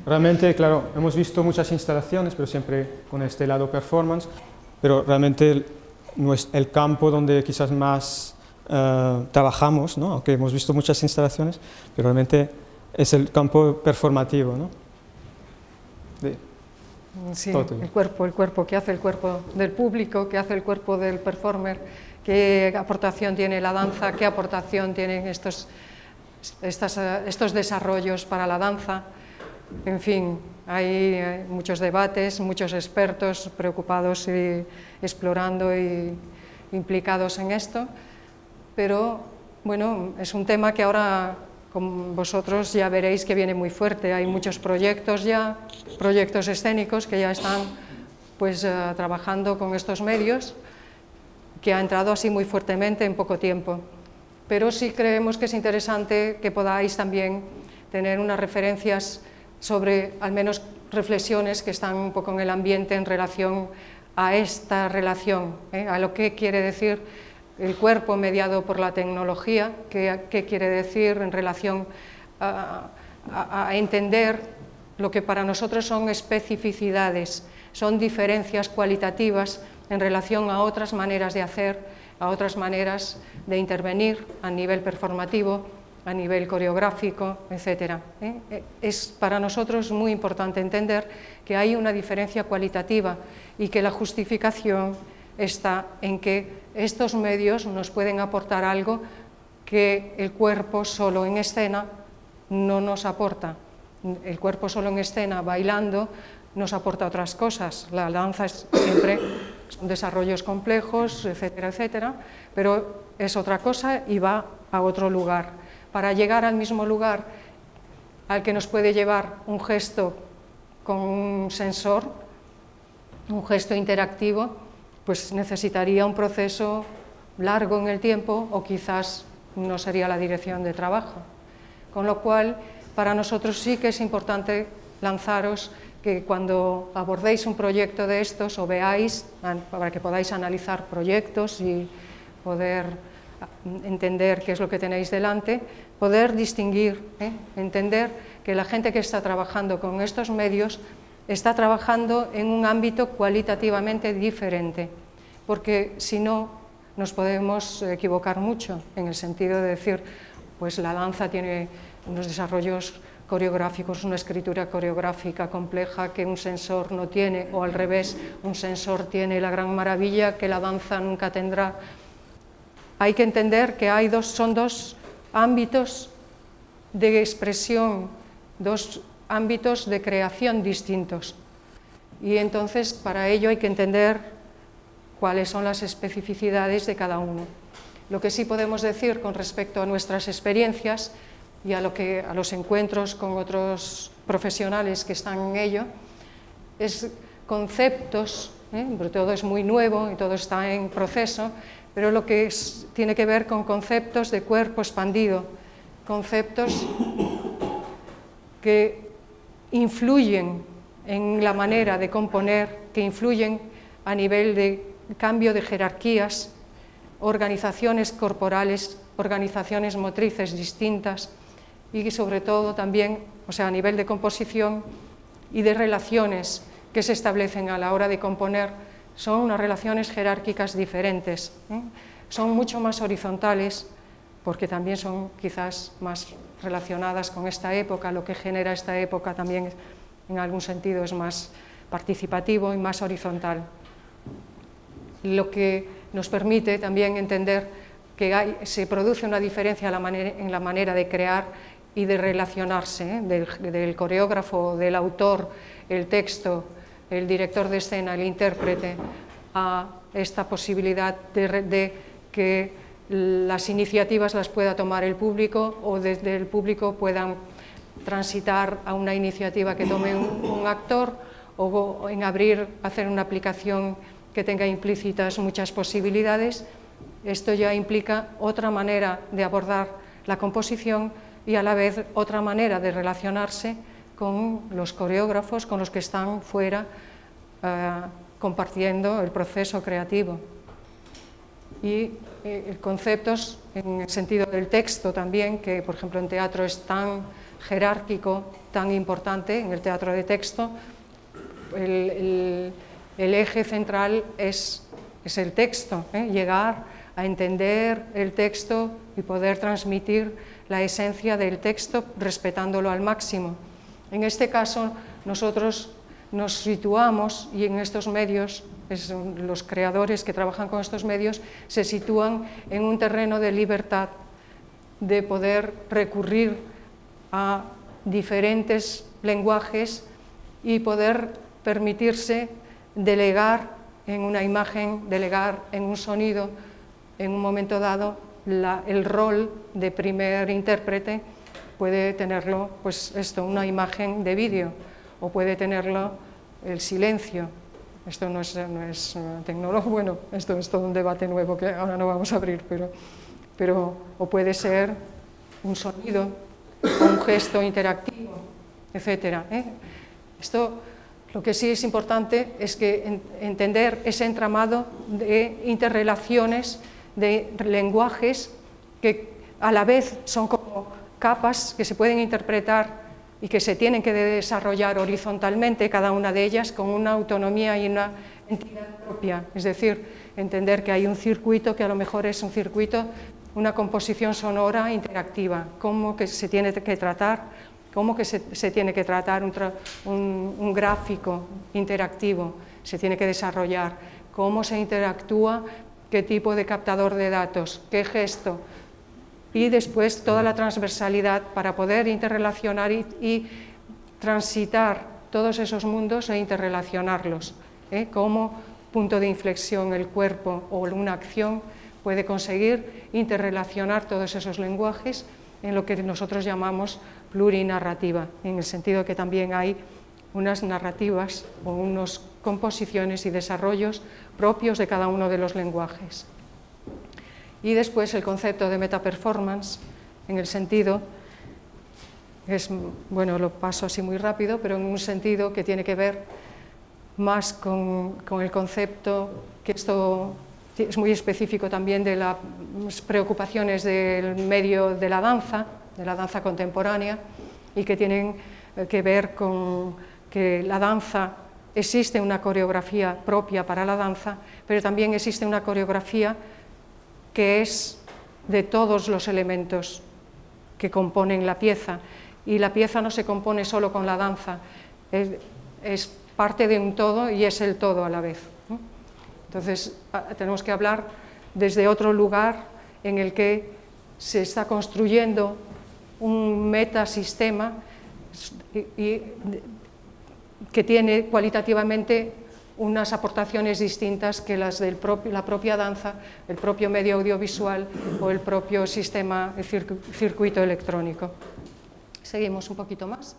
realmente, claro, hemos visto muchas instalaciones, pero siempre con este lado performance, pero realmente no es el campo donde quizás más trabajamos, ¿no? Aunque hemos visto muchas instalaciones, pero realmente es el campo performativo, ¿no? Sí, el cuerpo, ¿qué hace el cuerpo del público? ¿Qué hace el cuerpo del performer? ¿Qué aportación tiene la danza? ¿Qué aportación tienen estos desarrollos para la danza? En fin, hay muchos debates, muchos expertos preocupados y explorando y implicados en esto, pero bueno, es un tema que ahora con vosotros ya veréis que viene muy fuerte. Hay muchos proyectos ya, proyectos escénicos que ya están pues trabajando con estos medios, que ha entrado así muy fuertemente en poco tiempo. Pero sí creemos que es interesante que podáis también tener unas referencias sobre, al menos reflexiones que están un poco en el ambiente en relación a esta relación, a lo que quiere decir el cuerpo mediado por la tecnología, qué quiere decir en relación a entender lo que para nosotros son especificidades, son diferencias cualitativas en relación a otras maneras de hacer, a otras maneras de intervenir a nivel performativo, a nivel coreográfico, etc. Es para nosotros muy importante entender que hay una diferencia cualitativa y que la justificación está en que estos medios nos pueden aportar algo que el cuerpo solo en escena no nos aporta. El cuerpo solo en escena, bailando, nos aporta otras cosas. La danza es siempre son desarrollos complejos, etcétera, etcétera, pero es otra cosa y va a otro lugar. Para llegar al mismo lugar al que nos puede llevar un gesto con un sensor, un gesto interactivo, pues necesitaría un proceso largo en el tiempo o quizás no sería la dirección de trabajo. Con lo cual, para nosotros sí que es importante lanzaros que cuando abordéis un proyecto de estos o veáis, para que podáis analizar proyectos y poder entender qué es lo que tenéis delante, poder distinguir, entender que la gente que está trabajando con estos medios está trabajando en un ámbito cualitativamente diferente, porque si no nos podemos equivocar mucho en el sentido de decir, pues la danza tiene unos desarrollos coreográficos, una escritura coreográfica compleja que un sensor no tiene, o al revés, un sensor tiene la gran maravilla que la danza nunca tendrá. Hay que entender que son dos ámbitos de expresión, dos ámbitos de creación distintos. Y entonces, para ello hay que entender cuáles son las especificidades de cada uno. Lo que sí podemos decir con respecto a nuestras experiencias y a los encuentros con otros profesionales que están en ello, es conceptos, porque todo es muy nuevo y todo está en proceso, pero lo que tiene que ver con conceptos de cuerpo expandido, conceptos que influyen en la manera de componer, que influyen a nivel de cambio de jerarquías, organizaciones corporales, organizaciones motrices distintas y sobre todo también, a nivel de composición y de relaciones que se establecen a la hora de componer, son unas relaciones jerárquicas diferentes, son mucho más horizontales porque también son quizás más relacionadas con esta época, lo que genera esta época también en algún sentido es más participativo y más horizontal. Lo que nos permite también entender que se produce una diferencia en la manera de crear y de relacionarse, del coreógrafo, del autor, el texto, el director de escena, el intérprete, a esta posibilidad de que las iniciativas las pueda tomar el público o desde el público puedan transitar a una iniciativa que tome un actor o en hacer una aplicación que tenga implícitas muchas posibilidades. Esto ya implica otra manera de abordar la composición y a la vez otra manera de relacionarse con los coreógrafos, con los que están fuera compartiendo el proceso creativo. Y conceptos en el sentido del texto también, que por ejemplo en teatro es tan jerárquico tan importante en el teatro de texto, el eje central es el texto, llegar a entender el texto y poder transmitir la esencia del texto respetándolo al máximo. En este caso, nosotros nos situamos, y en estos medios, los creadores que trabajan con estos medios, se sitúan en un terreno de libertad, de poder recurrir a diferentes lenguajes y poder permitirse delegar en una imagen, delegar en un sonido, en un momento dado, el rol de primer intérprete. Puede tenerlo, pues esto, una imagen de vídeo, o puede tenerlo el silencio. Esto no es tecnológico, bueno, esto es todo un debate nuevo que ahora no vamos a abrir, o puede ser un sonido, o un gesto interactivo, etc. Esto, lo que sí es importante es que entender ese entramado de interrelaciones, de lenguajes que a la vez son como capas que se pueden interpretar y que se tienen que desarrollar horizontalmente, cada una de ellas, con una autonomía y una entidad propia. Es decir, entender que hay un circuito que a lo mejor es un circuito, una composición sonora interactiva, cómo que se tiene que tratar, cómo que se tiene que tratar un gráfico interactivo, se tiene que desarrollar, cómo se interactúa, qué tipo de captador de datos, qué gesto, y después toda la transversalidad para poder interrelacionar y transitar todos esos mundos e interrelacionarlos. Como punto de inflexión el cuerpo o una acción puede conseguir interrelacionar todos esos lenguajes en lo que nosotros llamamos plurinarrativa, en el sentido que también hay unas narrativas o unas composiciones y desarrollos propios de cada uno de los lenguajes. Y después el concepto de metaperformance, en el sentido, bueno, lo paso así muy rápido, pero en un sentido que tiene que ver más con el concepto, que esto es muy específico también de las preocupaciones del medio de la danza contemporánea, y que tienen que ver con que la danza, existe una coreografía propia para la danza, pero también existe una coreografía que es de todos los elementos que componen la pieza, y la pieza no se compone solo con la danza, es parte de un todo y es el todo a la vez. Entonces tenemos que hablar desde otro lugar en el que se está construyendo un metasistema que tiene cualitativamente unas aportaciones distintas que las de la propia danza, el propio medio audiovisual o el propio sistema, el circuito electrónico. Seguimos un poquito más.